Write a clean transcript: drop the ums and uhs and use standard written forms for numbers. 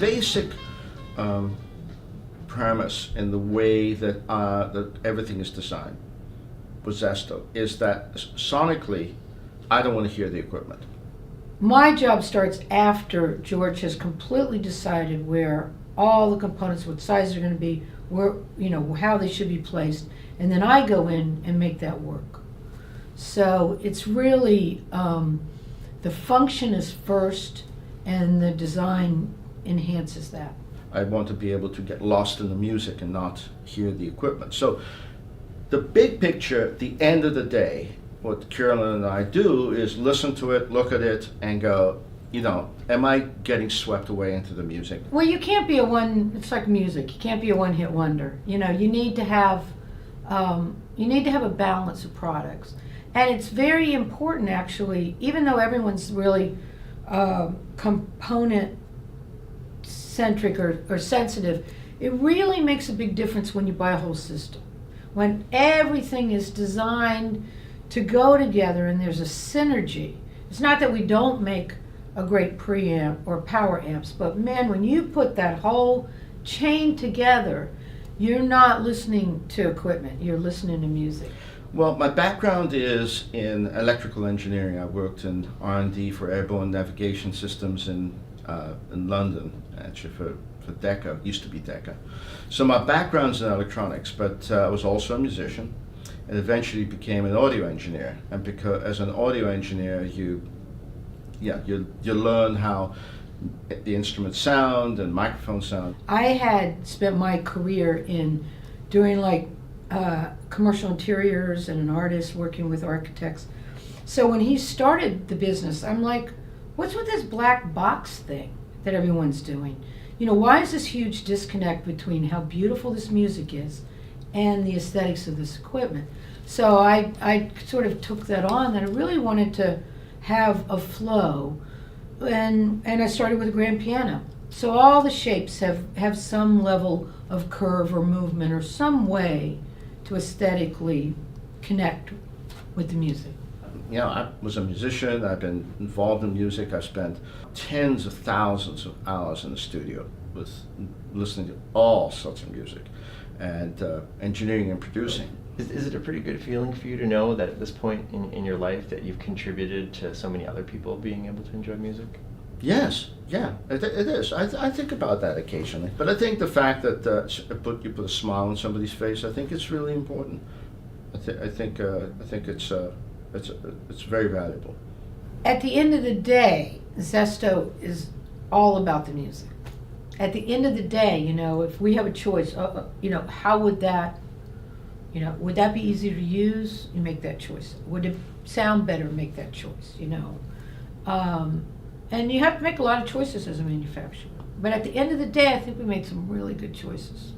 basic premise in the way that that everything is designed with Zesto is that sonically, I don't want to hear the equipment. My job starts after George has completely decided where all the components, what size they're going to be, where, how they should be placed, and then I go in and make that work. So it's really, the function is first, and the design enhances that. I want to be able to get lost in the music and not hear the equipment. So the big picture, at the end of the day, what Carolyn and I do is listen to it, look at it, and go, am I getting swept away into the music? Well, you can't be it's like music. You can't be a one-hit wonder. You need to have a balance of products. And it's very important, actually, even though everyone's really component centric or sensitive, it really makes a big difference when you buy a whole system. When everything is designed to go together and there's a synergy. It's not that we don't make a great preamp or power amps, but man, when you put that whole chain together, you're not listening to equipment, you're listening to music. Well, my background is in electrical engineering. I worked in R&D for airborne navigation systems in London, actually for Decca, used to be Decca. So my background's in electronics, but I was also a musician and eventually became an audio engineer. And because as an audio engineer, you learn how the instruments sound and microphones sound. I had spent my career in doing commercial interiors and an artist working with architects. So when he started the business, I'm like, what's with this black box thing that everyone's doing? Why is this huge disconnect between how beautiful this music is and the aesthetics of this equipment? So I sort of took that on, that I really wanted to have a flow, and I started with a grand piano. So all the shapes have some level of curve or movement or some way to aesthetically connect with the music. I was a musician. I've been involved in music. I've spent tens of thousands of hours in the studio with listening to all sorts of music and engineering and producing. Is it a pretty good feeling for you to know that at this point in your life that you've contributed to so many other people being able to enjoy music? Yes, yeah, it is. I think about that occasionally. But I think the fact that you put a smile on somebody's face, I think it's really important. I think it's very valuable. At the end of the day, Zesto is all about the music. At the end of the day, if we have a choice, how would that, would that be easier to use? You make that choice. Would it sound better? Make that choice, And you have to make a lot of choices as a manufacturer. But at the end of the day, I think we made some really good choices.